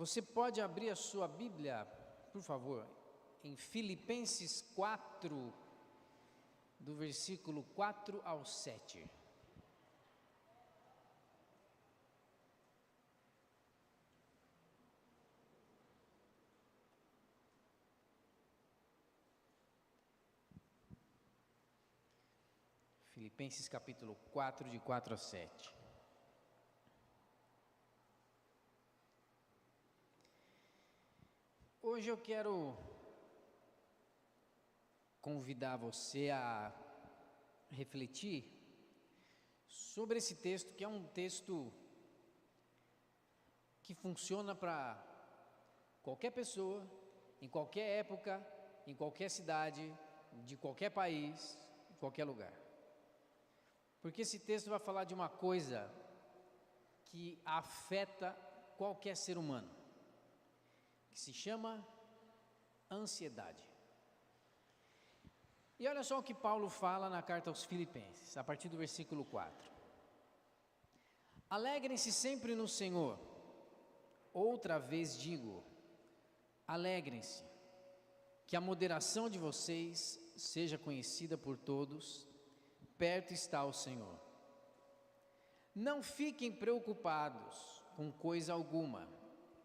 Você pode abrir a sua Bíblia, por favor, em Filipenses 4, do versículo 4 ao 7. Filipenses capítulo 4, de 4 a 7. Hoje eu quero convidar você a refletir sobre esse texto, que é um texto que funciona para qualquer pessoa, em qualquer época, em qualquer cidade, de qualquer país, em qualquer lugar. Porque esse texto vai falar de uma coisa que afeta qualquer ser humano, que se chama ansiedade. E olha só o que Paulo fala na carta aos Filipenses, a partir do versículo 4. Alegrem-se sempre no Senhor. Outra vez digo, alegrem-se. Que a moderação de vocês seja conhecida por todos. Perto está o Senhor. Não fiquem preocupados com coisa alguma,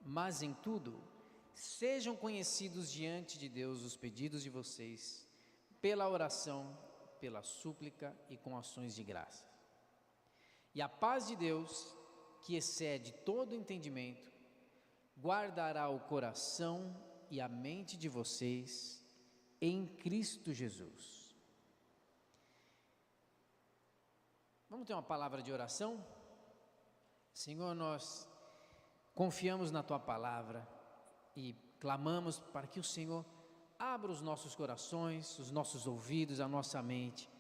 mas em tudo, sejam conhecidos diante de Deus os pedidos de vocês, pela oração, pela súplica e com ações de graça. E a paz de Deus, que excede todo entendimento, guardará o coração e a mente de vocês em Cristo Jesus. Vamos ter uma palavra de oração? Senhor, nós confiamos na Tua palavra e clamamos para que o Senhor abra os nossos corações, os nossos ouvidos, a nossa mente,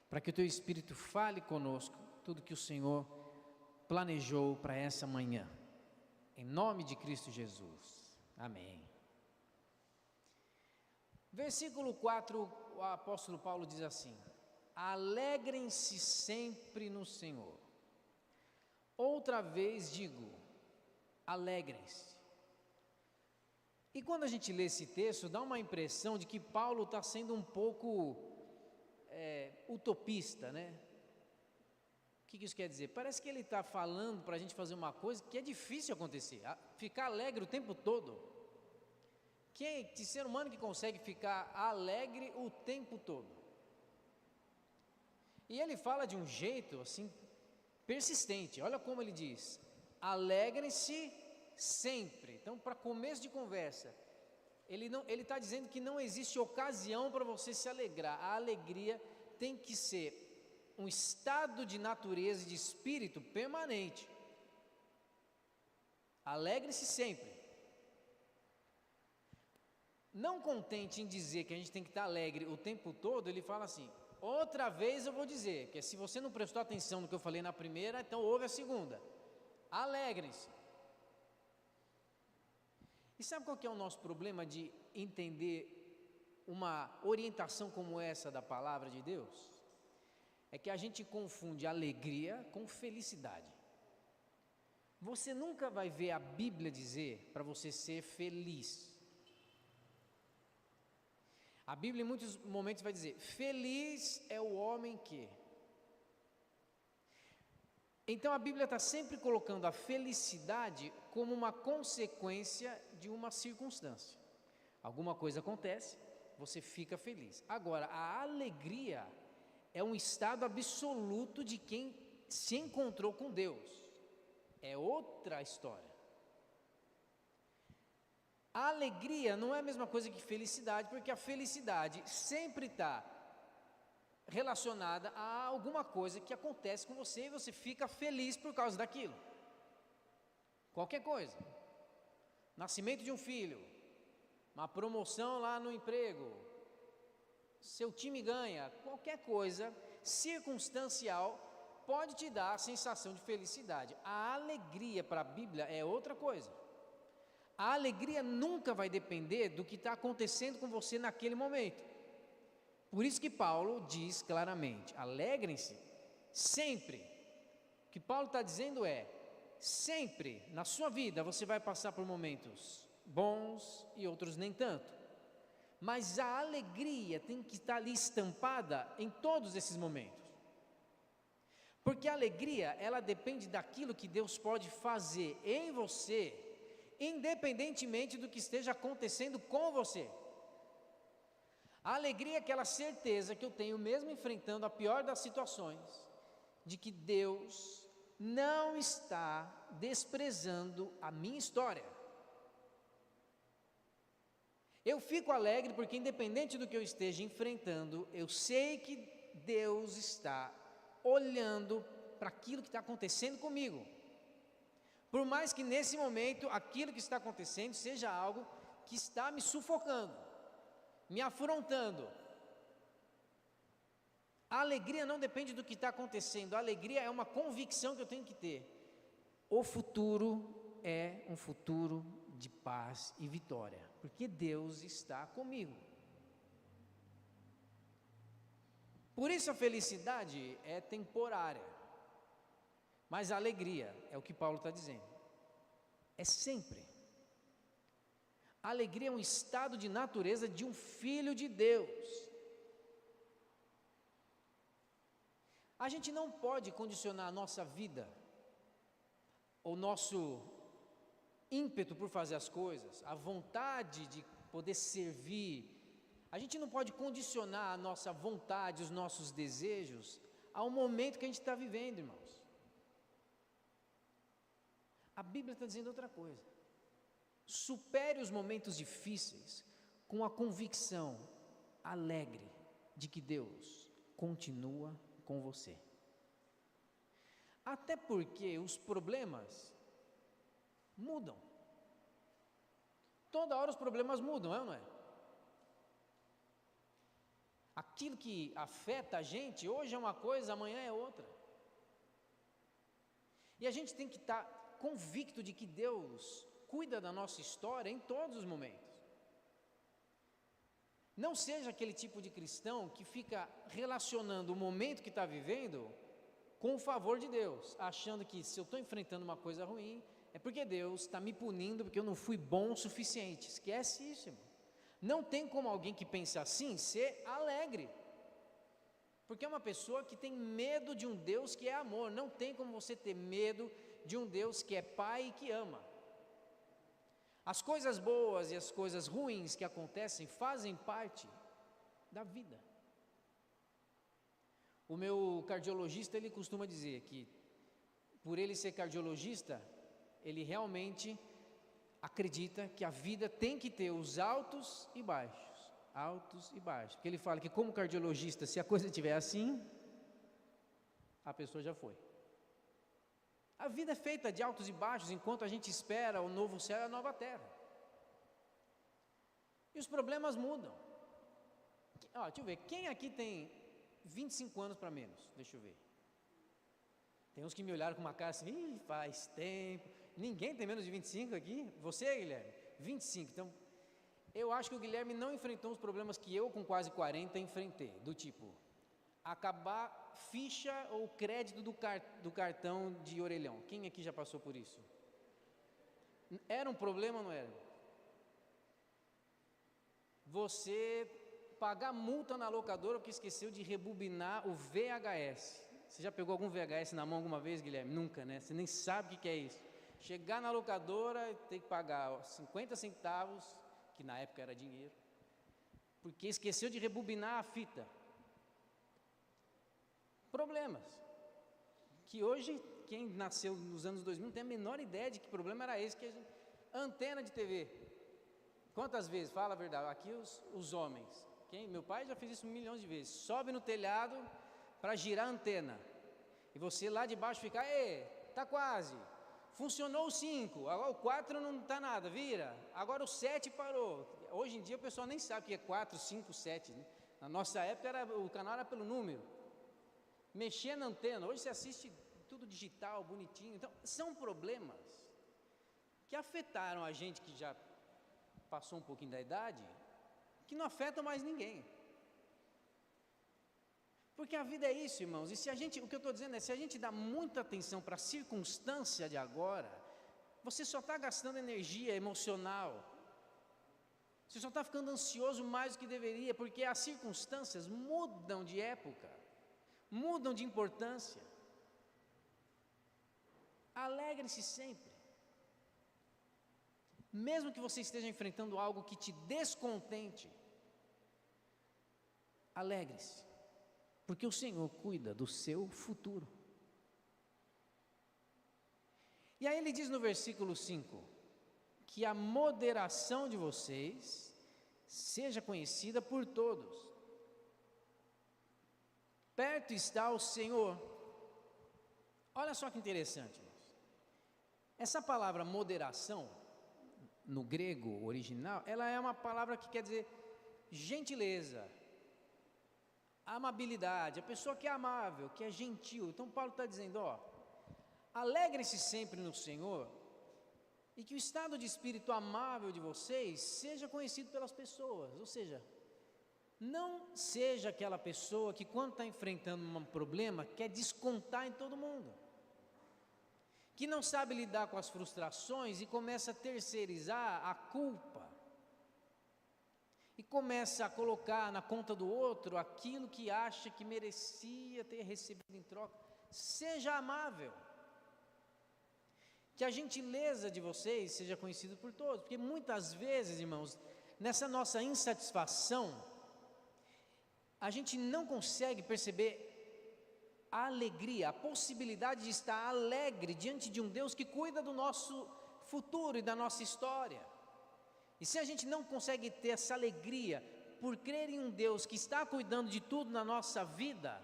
para que o Teu Espírito fale conosco tudo que o Senhor planejou para essa manhã. Em nome de Cristo Jesus. Amém. Versículo 4, o apóstolo Paulo diz assim: alegrem-se sempre no Senhor. Outra vez digo, alegrem-se. E quando a gente lê esse texto, dá uma impressão de que Paulo está sendo um pouco utopista, né? O que isso quer dizer? Parece que ele está falando para a gente fazer uma coisa que é difícil acontecer, ficar alegre o tempo todo. Que ser humano que consegue ficar alegre o tempo todo? E ele fala de um jeito assim persistente. Olha como ele diz: alegrem-se sempre. Então, para começo de conversa, ele está dizendo que não existe ocasião para você se alegrar. A alegria tem que ser um estado de natureza e de espírito permanente. Alegre-se sempre. Não contente em dizer que a gente tem que estar alegre o tempo todo, ele fala assim: outra vez eu vou dizer, que se você não prestou atenção no que eu falei na primeira, então ouve a segunda. Alegrem-se. E sabe qual que é o nosso problema de entender uma orientação como essa da palavra de Deus? É que a gente confunde alegria com felicidade. Você nunca vai ver a Bíblia dizer para você ser feliz. A Bíblia em muitos momentos vai dizer: feliz é o homem que. Então a Bíblia está sempre colocando a felicidade como uma consequência de uma circunstância. Alguma coisa acontece, você fica feliz. Agora, a alegria é um estado absoluto de quem se encontrou com Deus. É outra história. A alegria não é a mesma coisa que felicidade, porque a felicidade sempre está relacionada a alguma coisa que acontece com você e você fica feliz por causa daquilo. Qualquer coisa. Nascimento de um filho, uma promoção lá no emprego, seu time ganha, qualquer coisa circunstancial pode te dar a sensação de felicidade. A alegria para a Bíblia é outra coisa. A alegria nunca vai depender do que está acontecendo com você naquele momento. Por isso que Paulo diz claramente: alegrem-se sempre. O que Paulo está dizendo é: sempre na sua vida você vai passar por momentos bons e outros nem tanto. Mas a alegria tem que estar ali estampada em todos esses momentos. Porque a alegria, ela depende daquilo que Deus pode fazer em você, independentemente do que esteja acontecendo com você. A alegria é aquela certeza que eu tenho, mesmo enfrentando a pior das situações, de que Deus não está desprezando a minha história. Eu fico alegre porque, independente do que eu esteja enfrentando, eu sei que Deus está olhando para aquilo que está acontecendo comigo. Por mais que nesse momento aquilo que está acontecendo seja algo que está me sufocando, me afrontando. A alegria não depende do que está acontecendo, a alegria é uma convicção que eu tenho que ter. O futuro é um futuro de paz e vitória, porque Deus está comigo. Por isso a felicidade é temporária, mas a alegria, é o que Paulo está dizendo, é sempre. A alegria é um estado de natureza de um filho de Deus. A gente não pode condicionar a nossa vida, o nosso ímpeto por fazer as coisas, a vontade de poder servir. A gente não pode condicionar a nossa vontade, os nossos desejos, ao momento que a gente está vivendo, irmãos. A Bíblia está dizendo outra coisa. Supere os momentos difíceis com a convicção alegre de que Deus continua com você. Até porque os problemas mudam. Toda hora os problemas mudam, é ou não é? Aquilo que afeta a gente, hoje é uma coisa, amanhã é outra. E a gente tem que estar convicto de que Deus cuida da nossa história em todos os momentos. Não seja aquele tipo de cristão que fica relacionando o momento que está vivendo com o favor de Deus, achando que se eu estou enfrentando uma coisa ruim, é porque Deus está me punindo porque eu não fui bom o suficiente. Esquece isso, irmão. Não tem como alguém que pensa assim ser alegre, porque é uma pessoa que tem medo de um Deus que é amor. Não tem como você ter medo de um Deus que é pai e que ama. As coisas boas e as coisas ruins que acontecem fazem parte da vida. O meu cardiologista, ele costuma dizer que, por ele ser cardiologista, ele realmente acredita que a vida tem que ter os altos e baixos, porque ele fala que, como cardiologista, se a coisa estiver assim, a pessoa já foi. A vida é feita de altos e baixos, enquanto a gente espera o novo céu e a nova terra. E os problemas mudam. Deixa eu ver, quem aqui tem 25 anos para menos? Deixa eu ver. Tem uns que me olharam com uma cara assim, faz tempo. Ninguém tem menos de 25 aqui? Você, Guilherme? 25. Então, eu acho que o Guilherme não enfrentou os problemas que eu, com quase 40, enfrentei. Do tipo, acabar ficha ou crédito do cartão de orelhão. Quem aqui já passou por isso? Era um problema ou não era? Você pagar multa na locadora porque esqueceu de rebobinar o VHS. Você já pegou algum VHS na mão alguma vez, Guilherme? Nunca, né? Você nem sabe o que é isso. Chegar na locadora e ter que pagar 50 centavos, que na época era dinheiro, porque esqueceu de rebobinar a fita. Problemas que hoje, quem nasceu nos anos 2000 não tem a menor ideia de que problema era esse. Antena de TV, quantas vezes, fala a verdade, aqui os homens, meu pai já fez isso milhões de vezes, sobe no telhado para girar a antena, e você lá de baixo fica, tá quase, funcionou o 5, agora o 4 não está nada, vira, agora o 7 parou. Hoje em dia o pessoal nem sabe o que é 4, 5, 7, né? Na nossa época o canal era pelo número. Mexer na antena, hoje você assiste tudo digital, bonitinho. Então, são problemas que afetaram a gente que já passou um pouquinho da idade, que não afetam mais ninguém. Porque a vida é isso, irmãos, e se a gente, o que eu estou dizendo é, se a gente dá muita atenção para a circunstância de agora, você só está gastando energia emocional, você só está ficando ansioso mais do que deveria, porque as circunstâncias mudam de época, mudam de importância. Alegre-se sempre, mesmo que você esteja enfrentando algo que te descontente, alegre-se, porque o Senhor cuida do seu futuro. E aí ele diz no versículo 5, que a moderação de vocês seja conhecida por todos. Perto está o Senhor. Olha só que interessante, irmãos. Essa palavra moderação, no grego original, ela é uma palavra que quer dizer gentileza, amabilidade, a pessoa que é amável, que é gentil. Então Paulo está dizendo, alegre-se sempre no Senhor, e que o estado de espírito amável de vocês seja conhecido pelas pessoas, ou seja, não seja aquela pessoa que quando está enfrentando um problema, quer descontar em todo mundo, que não sabe lidar com as frustrações e começa a terceirizar a culpa, e começa a colocar na conta do outro aquilo que acha que merecia ter recebido em troca. Seja amável, que a gentileza de vocês seja conhecida por todos, porque muitas vezes, irmãos, nessa nossa insatisfação, a gente não consegue perceber a alegria, a possibilidade de estar alegre diante de um Deus que cuida do nosso futuro e da nossa história. E se a gente não consegue ter essa alegria por crer em um Deus que está cuidando de tudo na nossa vida,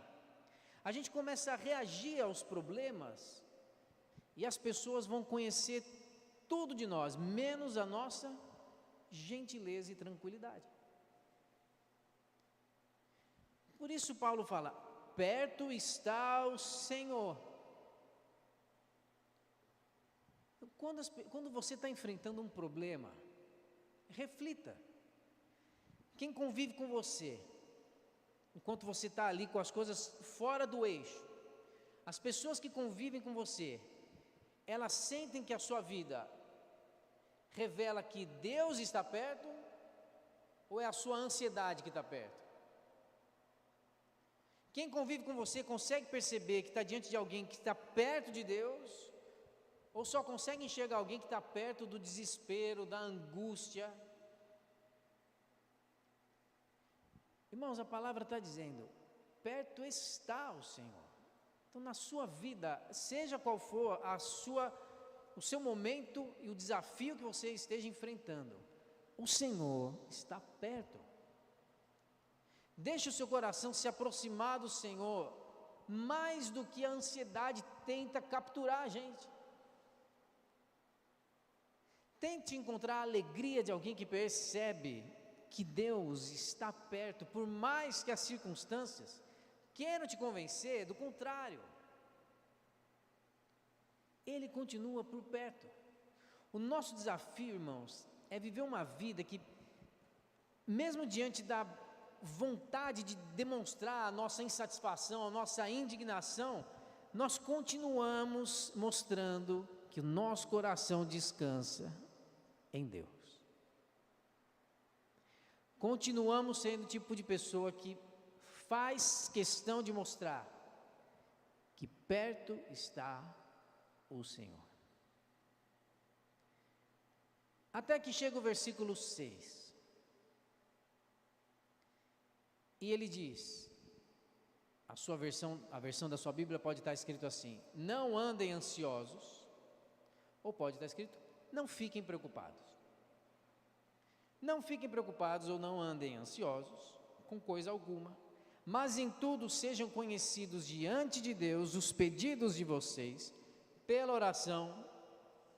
a gente começa a reagir aos problemas e as pessoas vão conhecer tudo de nós, menos a nossa gentileza e tranquilidade. Por isso Paulo fala, perto está o Senhor. Quando você está enfrentando um problema, reflita, quem convive com você, enquanto você está ali com as coisas fora do eixo, as pessoas que convivem com você, elas sentem que a sua vida revela que Deus está perto, ou é a sua ansiedade que está perto? Quem convive com você consegue perceber que está diante de alguém que está perto de Deus, ou só consegue enxergar alguém que está perto do desespero, da angústia? Irmãos, a palavra está dizendo, perto está o Senhor. Então na sua vida, seja qual for o seu momento e o desafio que você esteja enfrentando, o Senhor está perto. Deixe o seu coração se aproximar do Senhor, mais do que a ansiedade tenta capturar a gente. Tente encontrar a alegria de alguém que percebe que Deus está perto, por mais que as circunstâncias queiram te convencer do contrário. Ele continua por perto. O nosso desafio, irmãos, é viver uma vida que, mesmo diante da vontade de demonstrar a nossa insatisfação, a nossa indignação, nós continuamos mostrando que o nosso coração descansa em Deus. Continuamos sendo o tipo de pessoa que faz questão de mostrar que perto está o Senhor. Até que chega o versículo 6. E ele diz, a versão da sua Bíblia pode estar escrito assim: não andem ansiosos, ou pode estar escrito: não fiquem preocupados. Não fiquem preocupados ou não andem ansiosos com coisa alguma, mas em tudo sejam conhecidos diante de Deus os pedidos de vocês, pela oração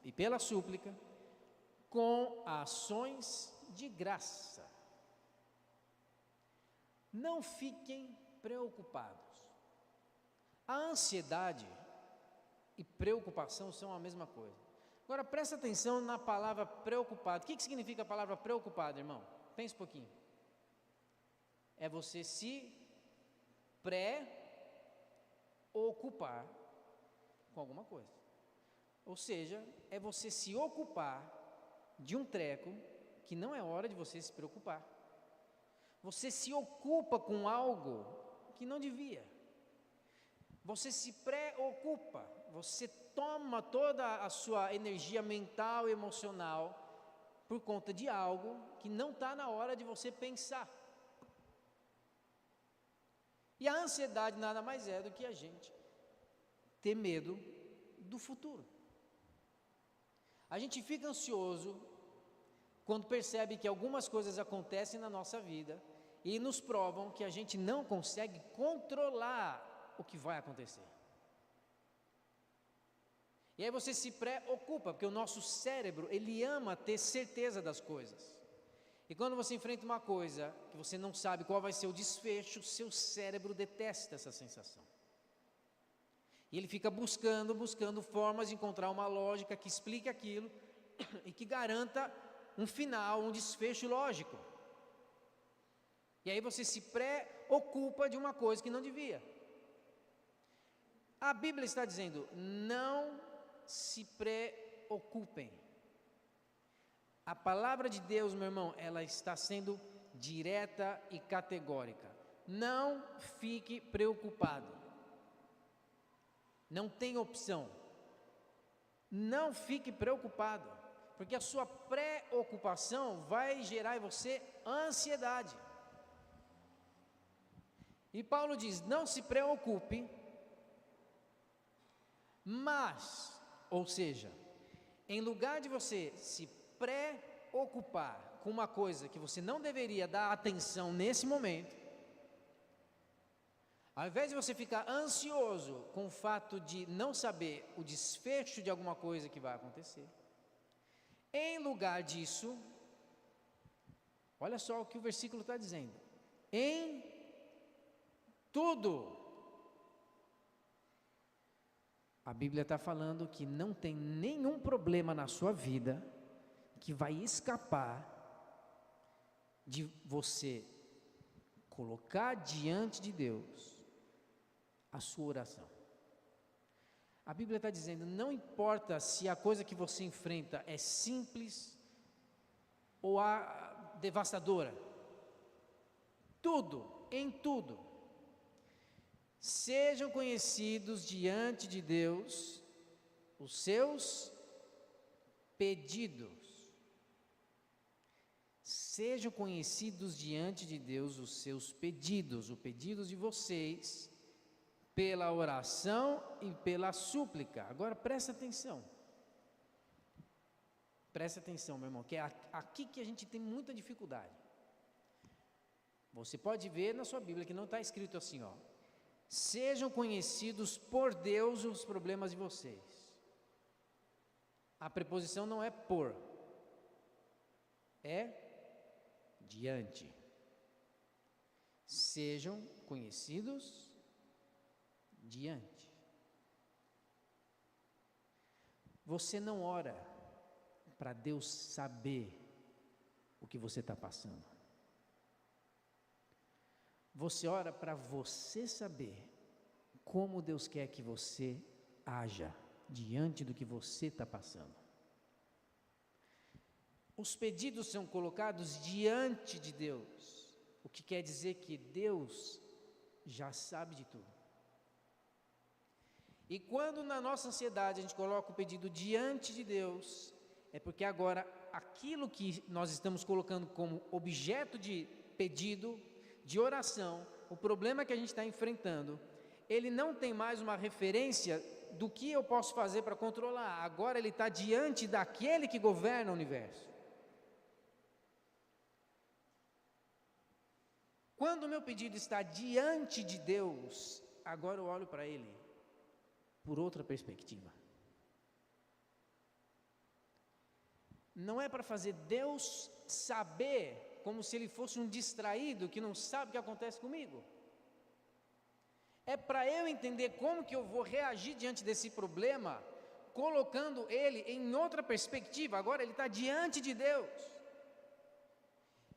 e pela súplica, com ações de graça. Não fiquem preocupados. A ansiedade e preocupação são a mesma coisa. Agora presta atenção na palavra preocupado. O que significa a palavra preocupado, irmão? Pensa um pouquinho. É você se pré-ocupar com alguma coisa. Ou seja, é você se ocupar de um treco que não é hora de você se preocupar. Você se ocupa com algo que não devia. Você se preocupa, você toma toda a sua energia mental e emocional por conta de algo que não está na hora de você pensar. E a ansiedade nada mais é do que a gente ter medo do futuro. A gente fica ansioso quando percebe que algumas coisas acontecem na nossa vida e nos provam que a gente não consegue controlar o que vai acontecer. E aí você se preocupa, porque o nosso cérebro, ele ama ter certeza das coisas. E quando você enfrenta uma coisa que você não sabe qual vai ser o desfecho, seu cérebro detesta essa sensação. E ele fica buscando formas de encontrar uma lógica que explique aquilo e que garanta um final, um desfecho lógico. E aí você se preocupa de uma coisa que não devia. A Bíblia está dizendo, não se preocupem. A palavra de Deus, meu irmão, ela está sendo direta e categórica. Não fique preocupado. Não tem opção. Não fique preocupado, porque a sua preocupação vai gerar em você ansiedade. E Paulo diz, não se preocupe, mas, ou seja, em lugar de você se preocupar com uma coisa que você não deveria dar atenção nesse momento, ao invés de você ficar ansioso com o fato de não saber o desfecho de alguma coisa que vai acontecer, em lugar disso, olha só o que o versículo está dizendo, em tudo. A Bíblia está falando que não tem nenhum problema na sua vida que vai escapar de você colocar diante de Deus a sua oração. A Bíblia está dizendo, não importa se a coisa que você enfrenta é simples ou devastadora, tudo, em tudo, sejam conhecidos diante de Deus os seus pedidos. Sejam conhecidos diante de Deus os seus pedidos, os pedidos de vocês, pela oração e pela súplica. Agora presta atenção. Presta atenção, meu irmão, que é aqui que a gente tem muita dificuldade. Você pode ver na sua Bíblia que não está escrito assim, ó. Sejam conhecidos por Deus os problemas de vocês. A preposição não é por, é diante. Sejam conhecidos diante. Você não ora para Deus saber o que você está passando. Você ora para você saber como Deus quer que você haja diante do que você está passando. Os pedidos são colocados diante de Deus, o que quer dizer que Deus já sabe de tudo. E quando na nossa ansiedade a gente coloca o pedido diante de Deus, é porque agora aquilo que nós estamos colocando como objeto de pedido, de oração, o problema que a gente está enfrentando, ele não tem mais uma referência do que eu posso fazer para controlar. Agora ele está diante daquele que governa o universo. Quando o meu pedido está diante de Deus, agora eu olho para ele por outra perspectiva. Não é para fazer Deus saber como se ele fosse um distraído que não sabe o que acontece comigo. É para eu entender como que eu vou reagir diante desse problema, colocando ele em outra perspectiva. Agora ele está diante de Deus.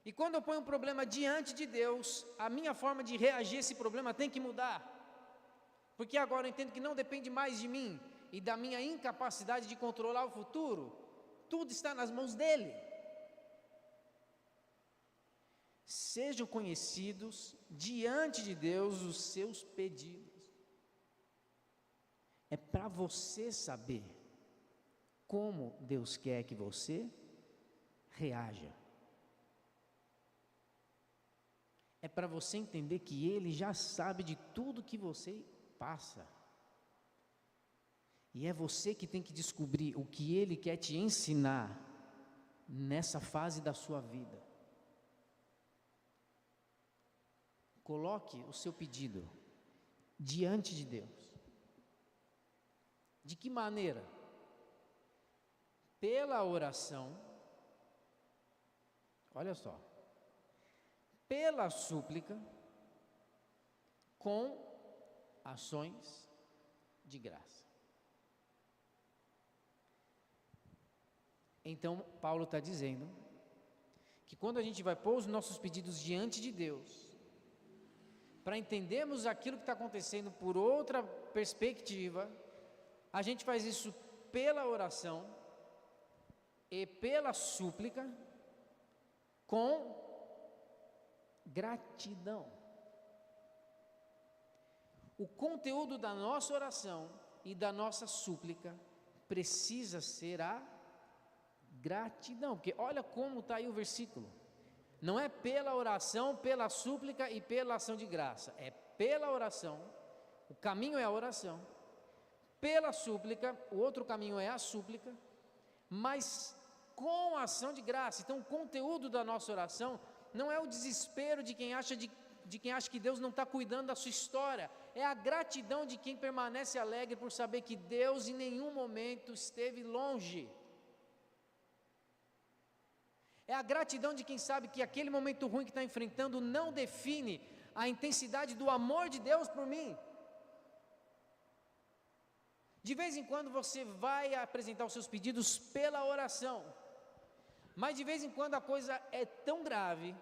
E quando eu ponho um problema diante de Deus, a minha forma de reagir a esse problema tem que mudar. Porque agora eu entendo que não depende mais de mim e da minha incapacidade de controlar o futuro. Tudo está nas mãos dele. Sejam conhecidos diante de Deus os seus pedidos. É para você saber como Deus quer que você reaja. É para você entender que Ele já sabe de tudo que você passa. E é você que tem que descobrir o que Ele quer te ensinar nessa fase da sua vida. Coloque o seu pedido diante de Deus. De que maneira? Pela oração, olha só, pela súplica, com ações de graça. Então, Paulo está dizendo que quando a gente vai pôr os nossos pedidos diante de Deus, para entendermos aquilo que está acontecendo por outra perspectiva, a gente faz isso pela oração e pela súplica com gratidão. O conteúdo da nossa oração e da nossa súplica precisa ser a gratidão, porque olha como está aí o versículo. Não é pela oração, pela súplica e pela ação de graça, é pela oração, o caminho é a oração, pela súplica, o outro caminho é a súplica, mas com a ação de graça. Então o conteúdo da nossa oração não é o desespero de quem acha que Deus não está cuidando da sua história, é a gratidão de quem permanece alegre por saber que Deus em nenhum momento esteve longe. É a gratidão de quem sabe que aquele momento ruim que está enfrentando não define a intensidade do amor de Deus por mim. De vez em quando você vai apresentar os seus pedidos pela oração, mas de vez em quando a coisa é tão grave,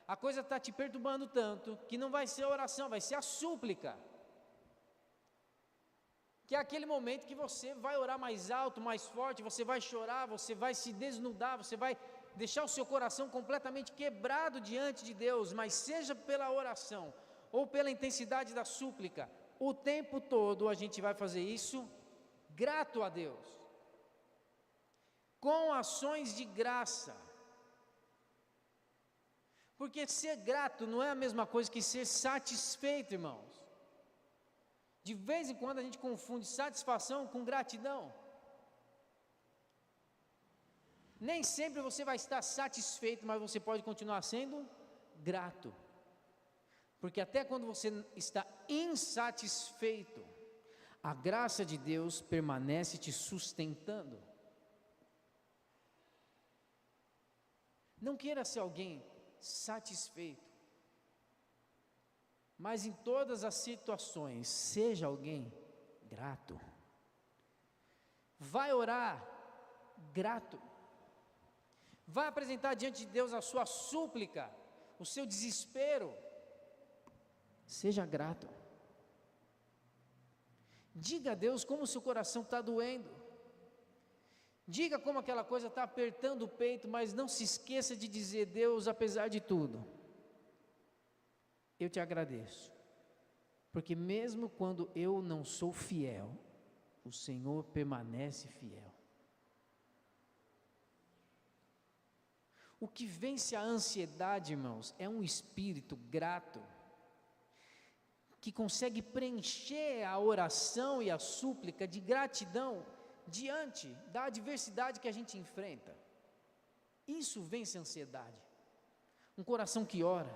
a coisa está te perturbando tanto, que não vai ser a oração, vai ser a súplica. Que é aquele momento que você vai orar mais alto, mais forte, você vai chorar, você vai se desnudar, você vai deixar o seu coração completamente quebrado diante de Deus, mas seja pela oração ou pela intensidade da súplica, o tempo todo a gente vai fazer isso grato a Deus, com ações de graça, porque ser grato não é a mesma coisa que ser satisfeito, irmãos. De vez em quando a gente confunde satisfação com gratidão. Nem sempre você vai estar satisfeito, mas você pode continuar sendo grato. Porque até quando você está insatisfeito, a graça de Deus permanece te sustentando. Não queira ser alguém satisfeito, mas em todas as situações, seja alguém grato. Vai orar grato. Vai apresentar diante de Deus a sua súplica, o seu desespero. Seja grato. Diga a Deus como o seu coração está doendo. Diga como aquela coisa está apertando o peito, mas não se esqueça de dizer: Deus, apesar de tudo, eu te agradeço, porque mesmo quando eu não sou fiel, o Senhor permanece fiel. O que vence a ansiedade, irmãos, é um espírito grato, que consegue preencher a oração e a súplica de gratidão diante da adversidade que a gente enfrenta. Isso vence a ansiedade. Um coração que ora,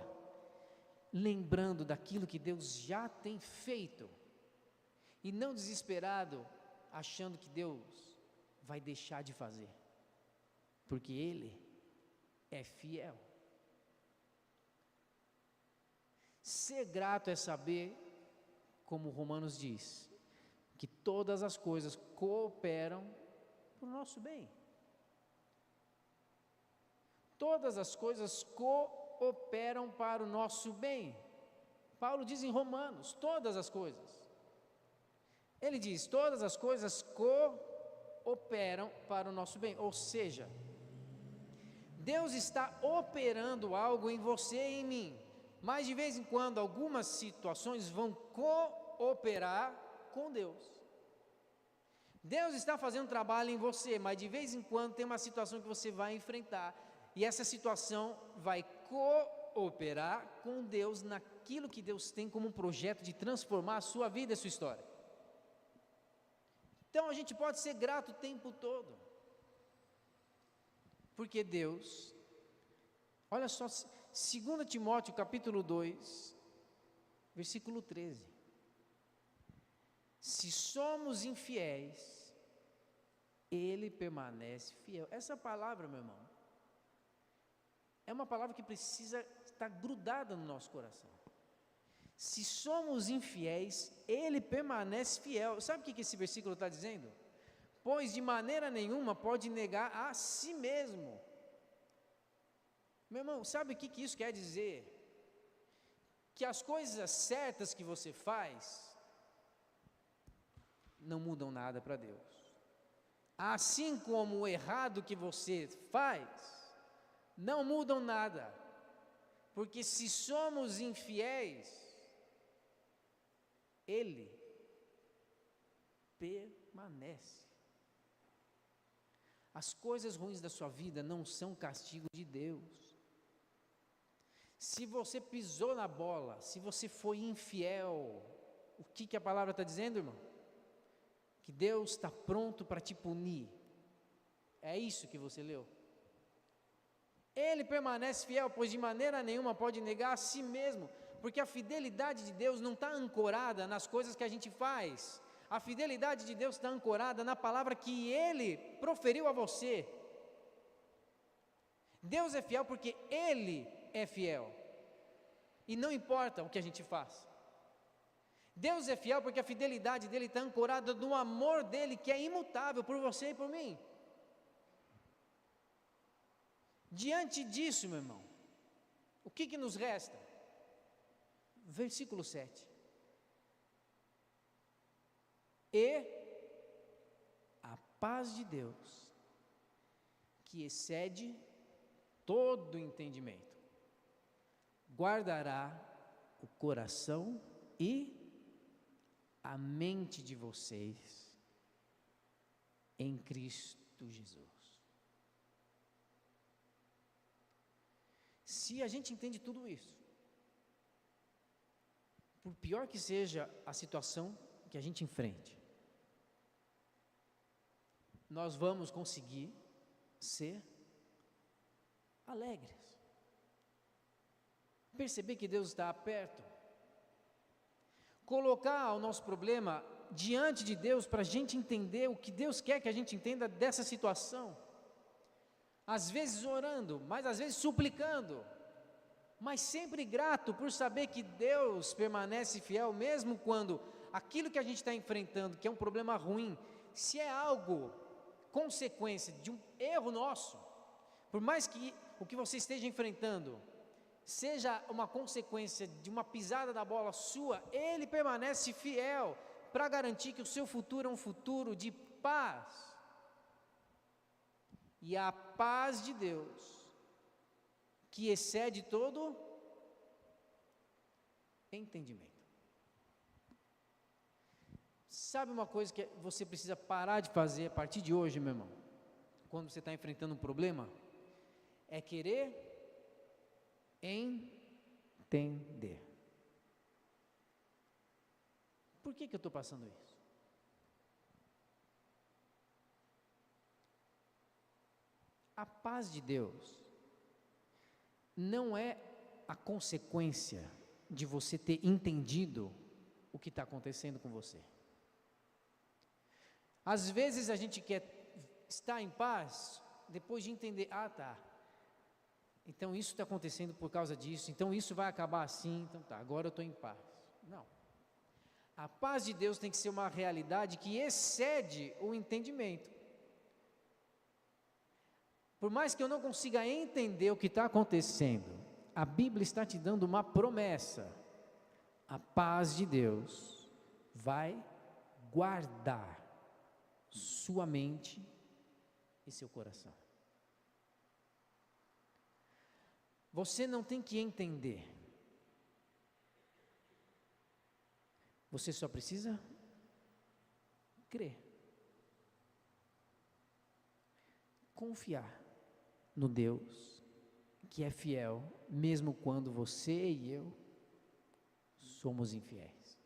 lembrando daquilo que Deus já tem feito, e não desesperado, achando que Deus vai deixar de fazer, porque Ele é fiel. Ser grato é saber, como Romanos diz, que todas as coisas cooperam para o nosso bem. Todas as coisas cooperam para o nosso bem. Paulo diz em Romanos, todas as coisas. Ele diz, todas as coisas cooperam para o nosso bem. Ou seja, Deus está operando algo em você e em mim. Mas de vez em quando, algumas situações vão cooperar com Deus. Deus está fazendo trabalho em você, mas de vez em quando tem uma situação que você vai enfrentar. E essa situação vai cooperar com Deus naquilo que Deus tem como um projeto de transformar a sua vida e a sua história. Então a gente pode ser grato o tempo todo. Porque Deus, olha só, 2 Timóteo capítulo 2, versículo 13. Se somos infiéis, Ele permanece fiel. Essa palavra, meu irmão, é uma palavra que precisa estar grudada no nosso coração. Se somos infiéis, Ele permanece fiel. Sabe o que esse versículo está dizendo? Pois de maneira nenhuma pode negar a si mesmo. Meu irmão, sabe o que isso quer dizer? Que as coisas certas que você faz não mudam nada para Deus. Assim como o errado que você faz não mudam nada. Porque se somos infiéis, Ele permanece. As coisas ruins da sua vida não são castigo de Deus. Se você pisou na bola, se você foi infiel, o que a palavra está dizendo, irmão? Que Deus está pronto para te punir. É isso que você leu? Ele permanece fiel, pois de maneira nenhuma pode negar a si mesmo, porque a fidelidade de Deus não está ancorada nas coisas que a gente faz. A fidelidade de Deus está ancorada na palavra que Ele proferiu a você. Deus é fiel porque Ele é fiel, e não importa o que a gente faz. Deus é fiel porque a fidelidade dEle está ancorada no amor dEle, que é imutável por você e por mim. Diante disso, meu irmão, o que nos resta? Versículo 7. E a paz de Deus, que excede todo entendimento, guardará o coração e a mente de vocês em Cristo Jesus. Se a gente entende tudo isso, por pior que seja a situação que a gente enfrente, nós vamos conseguir ser alegres. Perceber que Deus está perto. Colocar o nosso problema diante de Deus para a gente entender o que Deus quer que a gente entenda dessa situação. Às vezes orando, mas às vezes suplicando, mas sempre grato por saber que Deus permanece fiel, mesmo quando aquilo que a gente está enfrentando, que é um problema ruim, se é algo consequência de um erro nosso, por mais que o que você esteja enfrentando seja uma consequência de uma pisada da bola sua, Ele permanece fiel para garantir que o seu futuro é um futuro de paz. E a paz de Deus, que excede todo entendimento. Sabe uma coisa que você precisa parar de fazer a partir de hoje, meu irmão? Quando você está enfrentando um problema, é querer entender. Por que eu estou passando isso? A paz de Deus não é a consequência de você ter entendido o que está acontecendo com você. Às vezes a gente quer estar em paz depois de entender, então isso está acontecendo por causa disso, então isso vai acabar assim, então agora eu estou em paz. Não. A paz de Deus tem que ser uma realidade que excede o entendimento. Por mais que eu não consiga entender o que está acontecendo, a Bíblia está te dando uma promessa. A paz de Deus vai guardar sua mente e seu coração. Você não tem que entender. Você só precisa crer. Confiar no Deus que é fiel, mesmo quando você e eu somos infiéis.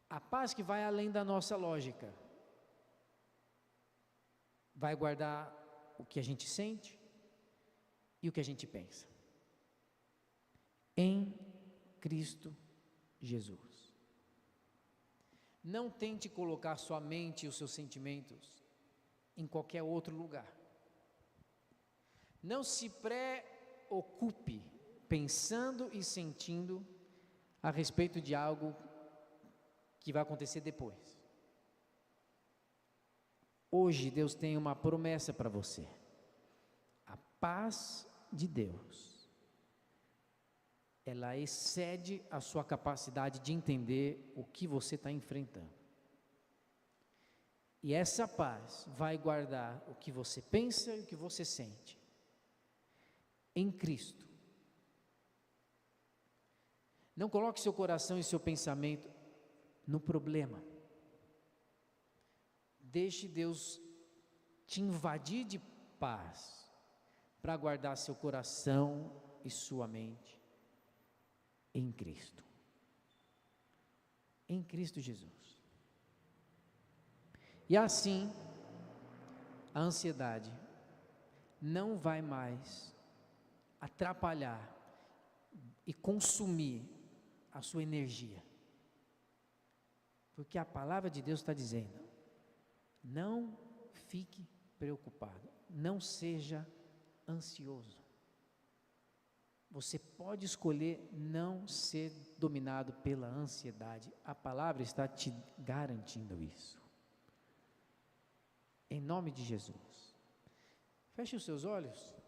A paz que vai além da nossa lógica vai guardar o que a gente sente e o que a gente pensa. Em Cristo Jesus. Não tente colocar sua mente e os seus sentimentos em qualquer outro lugar. Não se preocupe pensando e sentindo a respeito de algo que vai acontecer depois. Hoje Deus tem uma promessa para você. A paz de Deus, ela excede a sua capacidade de entender o que você está enfrentando. E essa paz vai guardar o que você pensa e o que você sente em Cristo. Não coloque seu coração e seu pensamento no problema. Deixe Deus te invadir de paz para guardar seu coração e sua mente em Cristo. Em Cristo Jesus. E assim, a ansiedade não vai mais atrapalhar e consumir a sua energia. Porque a palavra de Deus está dizendo: não fique preocupado, não seja ansioso. Você pode escolher não ser dominado pela ansiedade. A palavra está te garantindo isso. Em nome de Jesus. Feche os seus olhos.